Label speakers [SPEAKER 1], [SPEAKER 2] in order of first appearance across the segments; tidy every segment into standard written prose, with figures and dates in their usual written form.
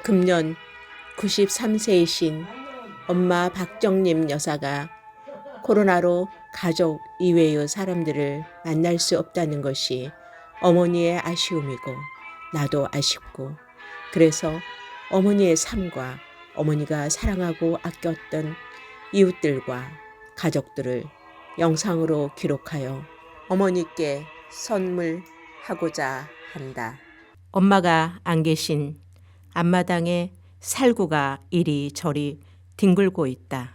[SPEAKER 1] 금년 93세이신 엄마 박정림 여사가 코로나로 가족 이외의 사람들을 만날 수 없다는 것이 어머니의 아쉬움이고 나도 아쉽고, 그래서 어머니의 삶과 어머니가 사랑하고 아꼈던 이웃들과 가족들을 영상으로 기록하여 어머니께 선물하고자 한다. 엄마가 안 계신 앞마당에 살구가 이리저리 뒹굴고 있다.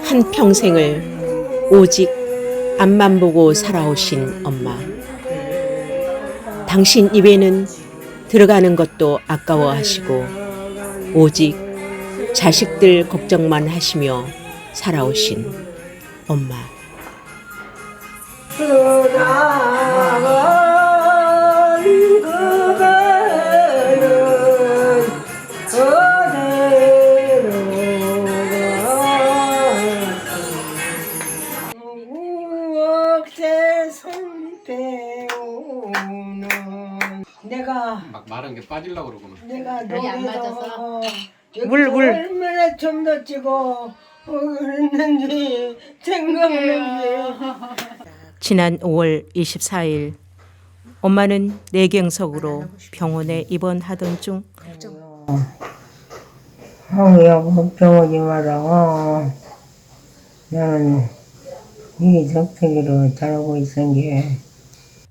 [SPEAKER 1] 한평생을 오직 앞만 보고 살아오신 엄마. 당신 입에는 들어가는 것도 아까워하시고 오직 자식들 걱정만 하시며 살아오신 엄마.
[SPEAKER 2] 내가
[SPEAKER 3] 막 마른 게 빠지려고 그러구나.
[SPEAKER 2] 내가
[SPEAKER 4] 아니, 안 맞아서.
[SPEAKER 1] 물.
[SPEAKER 2] 얼마나 좀더 찌고 그랬는지 생각나지.
[SPEAKER 1] 지난 5월 24일 엄마는 뇌경색으로 병원에 입원하던 중
[SPEAKER 2] 야 걱정하지 마라. 나는 이 적당히로 잘하고 있은 게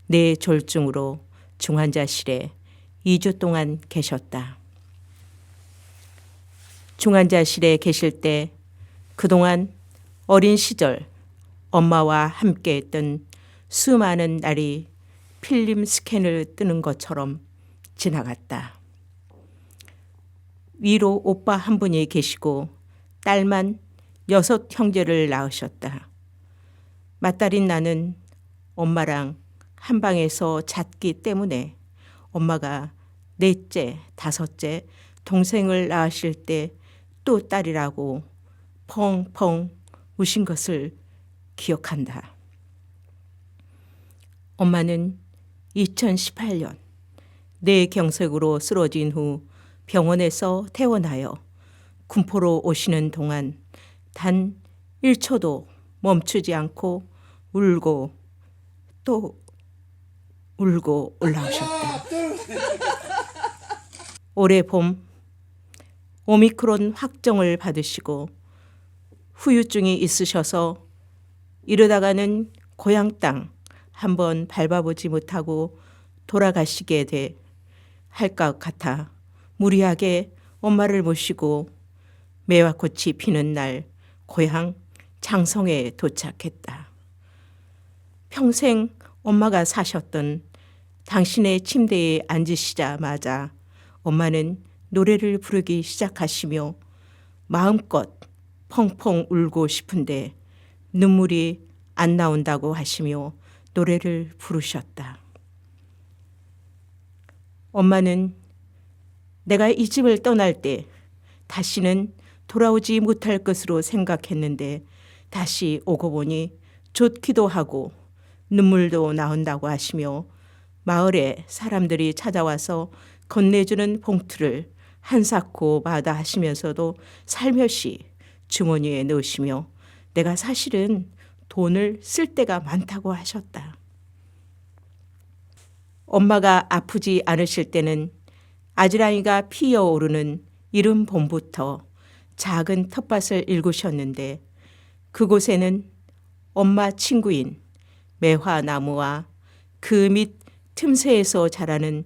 [SPEAKER 1] 뇌졸중으로 중환자실에 2주 동안 계셨다. 중환자실에 계실 때 그동안 어린 시절 엄마와 함께했던 수많은 날이 필름 스캔을 뜨는 것처럼 지나갔다. 위로 오빠 한 분이 계시고 딸만 6 형제를 낳으셨다. 맏딸인 나는 엄마랑 한 방에서 잤기 때문에 엄마가 4째, 5째 동생을 낳으실 때 또 딸이라고 펑펑 우신 것을 기억한다. 엄마는 2018년 뇌경색으로 쓰러진 후 병원에서 퇴원하여 군포로 오시는 동안 단 1초도 멈추지 않고 울고 또 울고 올라오셨다. 올해 봄 오미크론 확정을 받으시고 후유증이 있으셔서 이러다가는 고향 땅 한번 밟아보지 못하고 돌아가시게 할 것 같아 무리하게 엄마를 모시고 매화꽃이 피는 날 고향 장성에 도착했다. 평생 엄마가 사셨던 당신의 침대에 앉으시자마자 엄마는 노래를 부르기 시작하시며 마음껏 펑펑 울고 싶은데 눈물이 안 나온다고 하시며 노래를 부르셨다. 엄마는 내가 이 집을 떠날 때 다시는 돌아오지 못할 것으로 생각했는데 다시 오고 보니 좋기도 하고 눈물도 나온다고 하시며 마을에 사람들이 찾아와서 건네주는 봉투를 한 사코마다 하시면서도 살며시 주머니에 넣으시며 내가 사실은 돈을 쓸 때가 많다고 하셨다. 엄마가 아프지 않으실 때는 아지랑이가 피어오르는 이른 봄부터 작은 텃밭을 일구셨는데 그곳에는 엄마 친구인 매화나무와 그 밑 틈새에서 자라는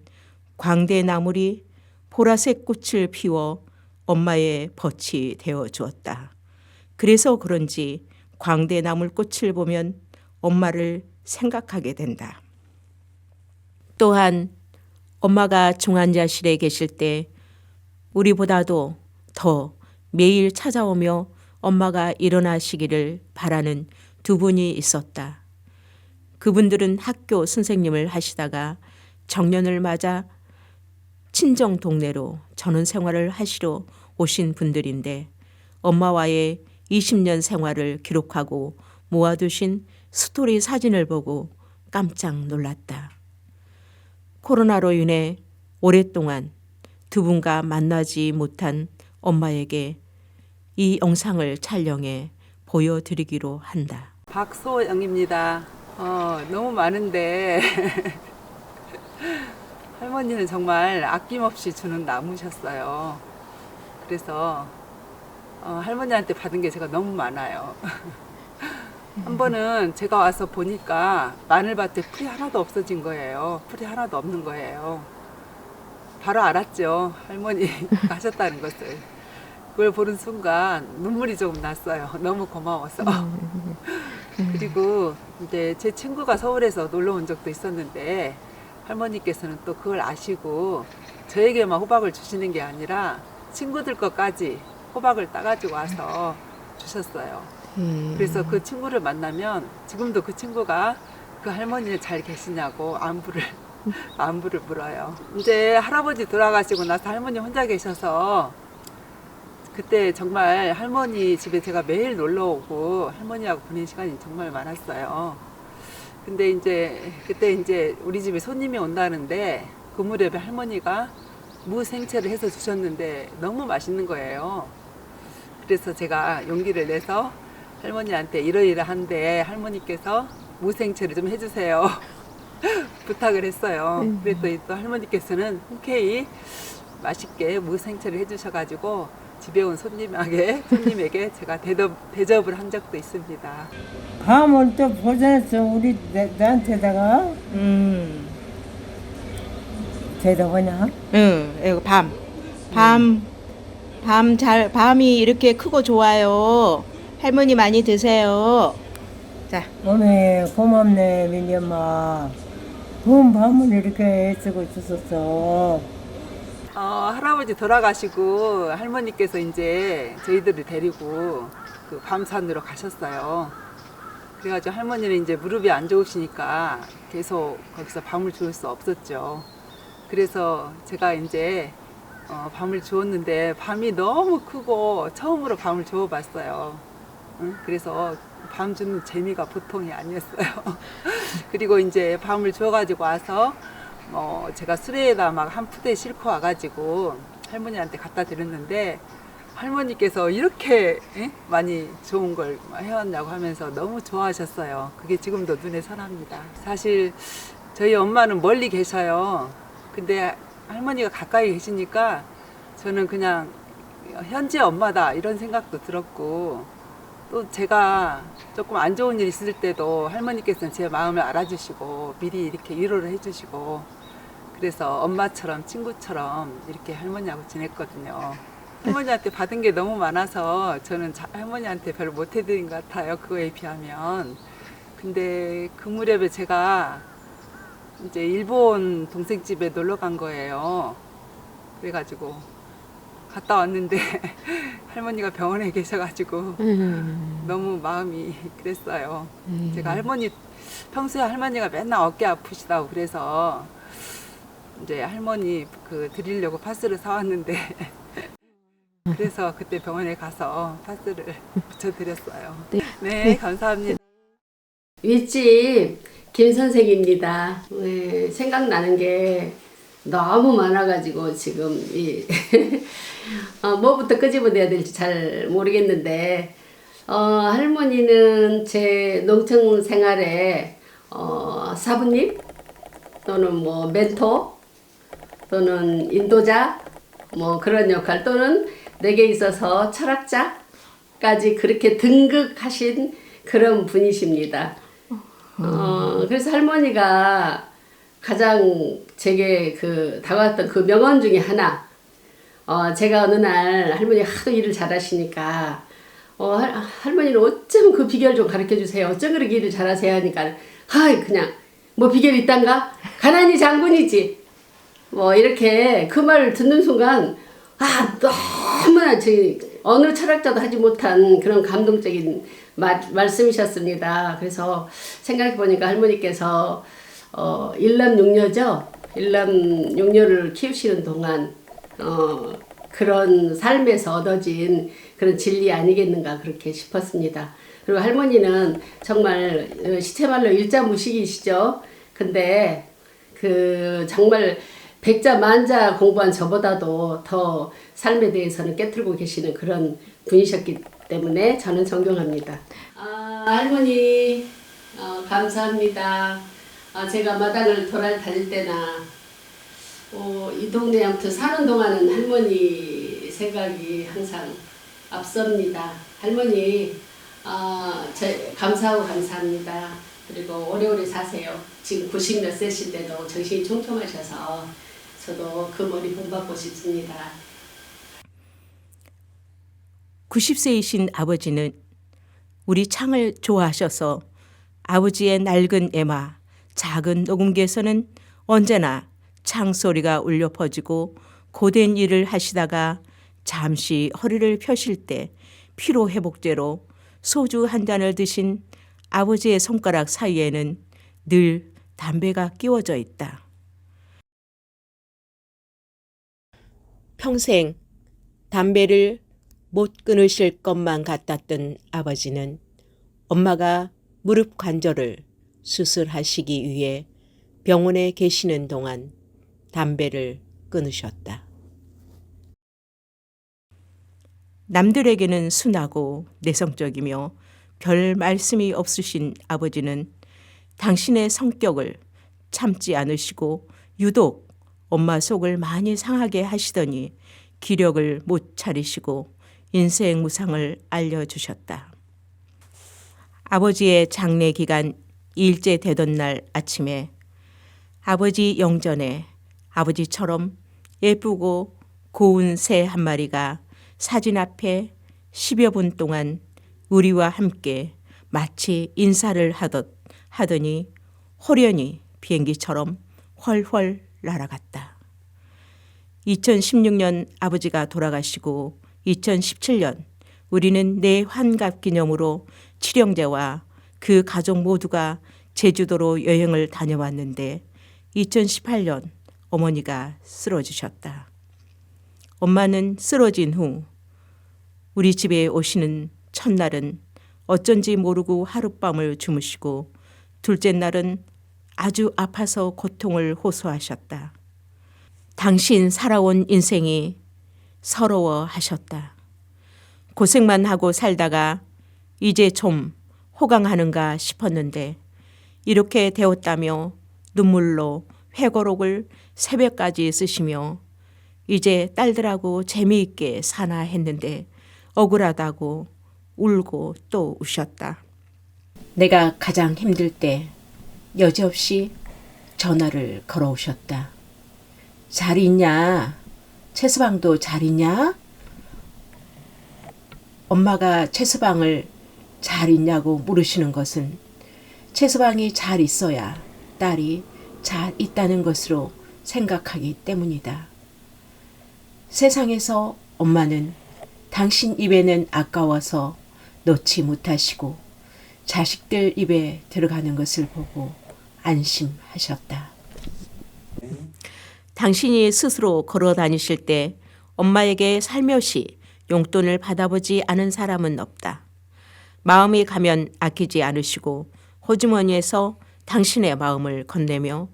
[SPEAKER 1] 광대나물이 보라색 꽃을 피워 엄마의 벗이 되어 주었다. 그래서 그런지 광대나물 꽃을 보면 엄마를 생각하게 된다. 또한 엄마가 중환자실에 계실 때 우리보다도 더 매일 찾아오며 엄마가 일어나시기를 바라는 2분이 있었다. 그분들은 학교 선생님을 하시다가 정년을 맞아 친정 동네로 전원 생활을 하시러 오신 분들인데 엄마와의 20년 생활을 기록하고 모아두신 스토리 사진을 보고 깜짝 놀랐다. 코로나로 인해 오랫동안 두 분과 만나지 못한 엄마에게 이 영상을 촬영해 보여드리기로 한다.
[SPEAKER 3] 박소영입니다. 너무 많은데 할머니는 정말 아낌없이 주는 나무셨어요. 그래서 할머니한테 받은 게 제가 너무 많아요. 한 번은 제가 와서 보니까 마늘밭에 풀이 하나도 없어진 거예요. 풀이 하나도 없는 거예요. 바로 알았죠. 할머니 가셨다는 것을. 그걸 보는 순간 눈물이 조금 났어요. 너무 고마워서. 그리고 이제 제 친구가 서울에서 놀러 온 적도 있었는데 할머니께서는 또 그걸 아시고 저에게만 호박을 주시는 게 아니라 친구들 것까지 호박을 따가지고 와서 주셨어요. 그래서 그 친구를 만나면 지금도 그 친구가 그 할머니는 잘 계시냐고 안부를 물어요. 이제 할아버지 돌아가시고 나서 할머니 혼자 계셔서 그때 정말 할머니 집에 제가 매일 놀러 오고 할머니하고 보낸 시간이 정말 많았어요. 근데 이제 그때 이제 우리 집에 손님이 온다는데 그 무렵에 할머니가 무생채를 해서 주셨는데 너무 맛있는 거예요. 그래서 제가 용기를 내서 할머니한테 이러이러한데 할머니께서 무생채를 좀 해주세요. 부탁을 했어요. 그랬더니 또 할머니께서는 흔쾌히 맛있게 무생채를 해주셔가지고 집에 온 손님에게 제가 대접을 한 적도 있습니다.
[SPEAKER 2] 밤을 또 보냈어 우리 나한테다가 대답하냐?
[SPEAKER 1] 이거 밤이 이렇게 크고 좋아요. 할머니 많이 드세요. 자,
[SPEAKER 2] 어메 고맙네 민희 엄마. 좋은 밤을 이렇게 애쓰고 있었어.
[SPEAKER 3] 할아버지 돌아가시고 할머니께서 이제 저희들을 데리고 그 밤산으로 가셨어요. 그래가지고 할머니는 이제 무릎이 안 좋으시니까 계속 거기서 밤을 주울 수 없었죠. 그래서 제가 이제 밤을 주웠는데 밤이 너무 크고 처음으로 밤을 주워봤어요. 그래서 밤 주는 재미가 보통이 아니었어요. 그리고 이제 밤을 주워가지고 와서 제가 수레에다 막 한 푸대 싣고 와가지고 할머니한테 갖다 드렸는데 할머니께서 이렇게 많이 좋은 걸 해왔냐고 하면서 너무 좋아하셨어요. 그게 지금도 눈에 선합니다. 사실 저희 엄마는 멀리 계셔요. 근데 할머니가 가까이 계시니까 저는 그냥 현재 엄마다 이런 생각도 들었고 또 제가 조금 안 좋은 일 있을 때도 할머니께서는 제 마음을 알아주시고 미리 이렇게 위로를 해주시고 그래서 엄마처럼 친구처럼 이렇게 할머니하고 지냈거든요. 할머니한테 받은 게 너무 많아서 저는 할머니한테 별로 못 해드린 것 같아요. 그거에 비하면. 근데 그 무렵에 제가 이제 일본 동생 집에 놀러 간 거예요. 그래가지고 갔다 왔는데 할머니가 병원에 계셔가지고 너무 마음이 그랬어요. 제가 평소에 할머니가 맨날 어깨 아프시다고 그래서 이제 할머니 드리려고 파스를 사왔는데 그래서 그때 병원에 가서 파스를 붙여드렸어요. 네, 감사합니다.
[SPEAKER 4] 윗집 김 선생입니다. 생각나는 게 너무 많아가지고 지금 뭐부터 끄집어내야 될지 잘 모르겠는데 할머니는 제 농촌 생활에 사부님 또는 뭐 멘토 또는 인도자 뭐 그런 역할 또는 내게 있어서 철학자까지 그렇게 등극하신 그런 분이십니다. 그래서 할머니가 가장 제게 다가왔던 그 명언 중에 하나, 제가 어느 날 할머니 하도 일을 잘하시니까 할머니는 어쩜 그 비결 좀 가르쳐 주세요. 어쩜 그렇게 일을 잘하세요 하니까 그냥 뭐 비결 있단가? 가난이 장군이지. 뭐 이렇게 그 말을 듣는 순간 너무나 어느 철학자도 하지 못한 그런 감동적인 말씀이셨습니다. 그래서 생각해 보니까 할머니께서 일남 육녀죠. 일남 육녀를 키우시는 동안 그런 삶에서 얻어진 그런 진리 아니겠는가 그렇게 싶었습니다. 그리고 할머니는 정말 시체말로 일자무식이시죠. 근데 그 정말 백자 만자 공부한 저보다도 더 삶에 대해서는 깨트리고 계시는 그런 분이셨기 때문에 저는 존경합니다. 할머니 감사합니다. 제가 마당을 다닐 때나 이 동네 아무튼 사는 동안은 할머니 생각이 항상 앞섭니다. 할머니 감사하고 감사합니다. 그리고 오래오래 사세요. 지금 90 몇 세신데도 정신이 총총하셔서 저도 그 머리 본받고 싶습니다.
[SPEAKER 1] 90세이신 아버지는 우리 창을 좋아하셔서 아버지의 낡은 애마, 작은 녹음기에서는 언제나 창 소리가 울려 퍼지고 고된 일을 하시다가 잠시 허리를 펴실 때 피로 회복제로 소주 한 잔을 드신 아버지의 손가락 사이에는 늘 담배가 끼워져 있다. 평생 담배를 못 끊으실 것만 같았던 아버지는 엄마가 무릎 관절을 수술하시기 위해 병원에 계시는 동안 담배를 끊으셨다. 남들에게는 순하고 내성적이며 별 말씀이 없으신 아버지는 당신의 성격을 참지 않으시고 유독 엄마 속을 많이 상하게 하시더니 기력을 못 차리시고 인생 무상을 알려주셨다. 아버지의 장례 기간 2일째 되던 날 아침에 아버지 영전에 아버지처럼 예쁘고 고운 새 한 마리가 사진 앞에 10여 분 동안 우리와 함께 마치 인사를 하더니 호련히 비행기처럼 훨훨 날아갔다. 2016년 아버지가 돌아가시고 2017년 우리는 내 환갑 기념으로 칠형제와 그 가족 모두가 제주도로 여행을 다녀왔는데 2018년 어머니가 쓰러지셨다. 엄마는 쓰러진 후 우리 집에 오시는 첫날은 어쩐지 모르고 하룻밤을 주무시고 둘째 날은 아주 아파서 고통을 호소하셨다. 당신 살아온 인생이 서러워 하셨다. 고생만 하고 살다가 이제 좀 호강하는가 싶었는데 이렇게 되었다며 눈물로 회고록을 새벽까지 쓰시며 이제 딸들하고 재미있게 사나 했는데 억울하다고 울고 또 우셨다. 내가 가장 힘들 때 여지없이 전화를 걸어오셨다. 잘 있냐? 최서방도 잘 있냐? 엄마가 최서방을 잘 있냐고 물으시는 것은 최서방이 잘 있어야 딸이 잘 있다는 것으로 생각하기 때문이다. 세상에서 엄마는 당신 입에는 아까워서 놓지 못하시고 자식들 입에 들어가는 것을 보고 안심하셨다. 당신이 스스로 걸어 다니실 때 엄마에게 살며시 용돈을 받아보지 않은 사람은 없다. 마음이 가면 아끼지 않으시고 호주머니에서 당신의 마음을 건네며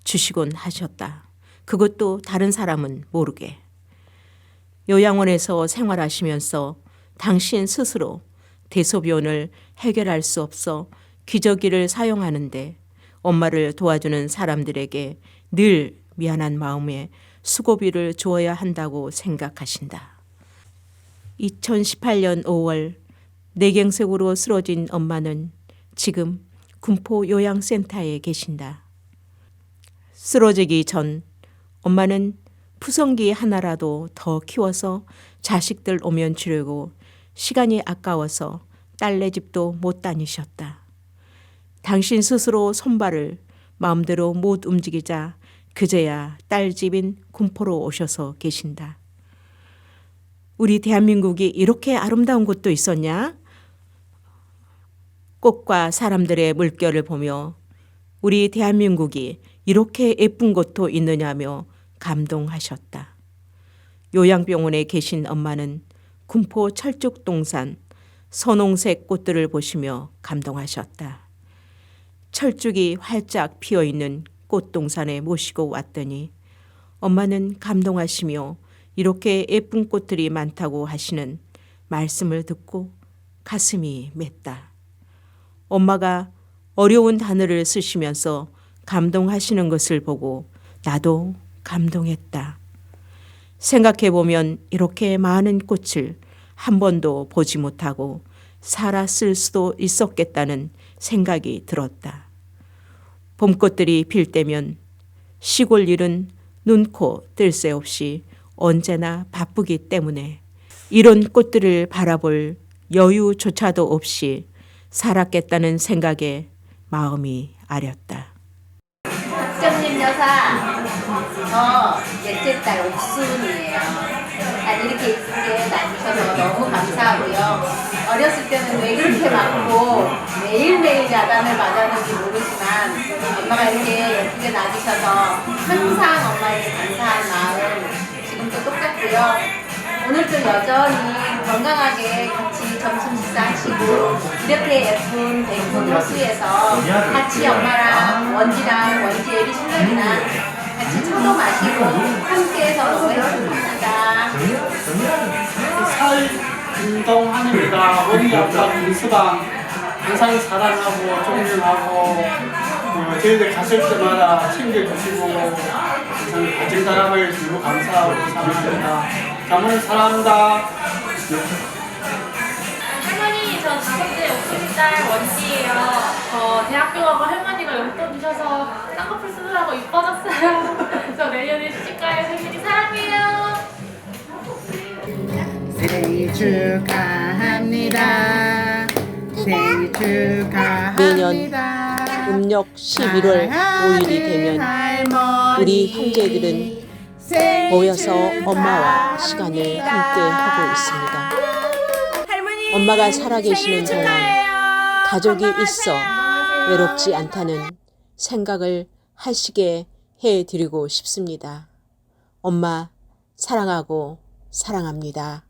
[SPEAKER 1] 주시곤 하셨다. 그것도 다른 사람은 모르게. 요양원에서 생활하시면서 당신 스스로 대소변을 해결할 수 없어 기저귀를 사용하는데 엄마를 도와주는 사람들에게 늘 미안한 마음에 수고비를 주어야 한다고 생각하신다. 2018년 5월 뇌경색으로 쓰러진 엄마는 지금 군포 요양센터에 계신다. 쓰러지기 전 엄마는 푸성기 하나라도 더 키워서 자식들 오면 주려고 시간이 아까워서 딸네 집도 못 다니셨다. 당신 스스로 손발을 마음대로 못 움직이자 그제야 딸 집인 군포로 오셔서 계신다. 우리 대한민국이 이렇게 아름다운 곳도 있었냐? 꽃과 사람들의 물결을 보며 우리 대한민국이 이렇게 예쁜 곳도 있느냐며 감동하셨다. 요양병원에 계신 엄마는 군포 철쭉동산 선홍색 꽃들을 보시며 감동하셨다. 철쭉이 활짝 피어있는 꽃동산에 모시고 왔더니 엄마는 감동하시며 이렇게 예쁜 꽃들이 많다고 하시는 말씀을 듣고 가슴이 맺다. 엄마가 어려운 단어를 쓰시면서 감동하시는 것을 보고 나도 감동했다. 생각해보면 이렇게 많은 꽃을 한 번도 보지 못하고 살았을 수도 있었겠다는 생각이 들었다. 봄꽃들이 필 때면 시골 일은 눈코 뜰 새 없이 언제나 바쁘기 때문에 이런 꽃들을 바라볼 여유조차도 없이 살았겠다는 생각에 마음이 아렸다.
[SPEAKER 5] 박정림 여사, 저 넷째 딸 옥순이에요. 난 이렇게 이쁘게 낳으셔서 너무 감사하고요. 어렸을 때는 왜 그렇게 많고 매일매일 야단을 맞았는지 모르지만 엄마가 이렇게 예쁘게 낳으셔서 항상 엄마에게 감사한 마음 지금도 똑같고요. 오늘도 여전히 건강하게 같이 점심 식사하시고 이렇게 예쁜 백분 호수에서 같이 엄마랑 원지 애비 신랑이랑 같이 차도 마시고 함께해서 너무 행복합니다.
[SPEAKER 6] 살 운동하니까 머리 아파 기수방 항상 사랑하고 존경하고 저희들 갔을 때마다 챙겨주시고 항상 가진 사람을 주고 감사하고 사랑합니다. 장모님 사랑합니다.
[SPEAKER 7] 할머니, 저 5번째 옥순이 딸 원지예요. 저 대학교 가고 할머니가 용돈 주셔서 쌍꺼풀 쓰느라고 이뻐졌어요. 저 내년에 시집가요. 할머니 사랑해요.
[SPEAKER 8] 생일 축하합니다. 생일 축하합니다.
[SPEAKER 1] 매년 음력 11월 5일이 되면 우리 형제들은 모여서 엄마와 시간을 함께 하고 있습니다. 엄마가 살아계시는 동안 가족이 있어 외롭지 않다는 생각을 하시게 해드리고 싶습니다. 엄마 사랑하고 사랑합니다.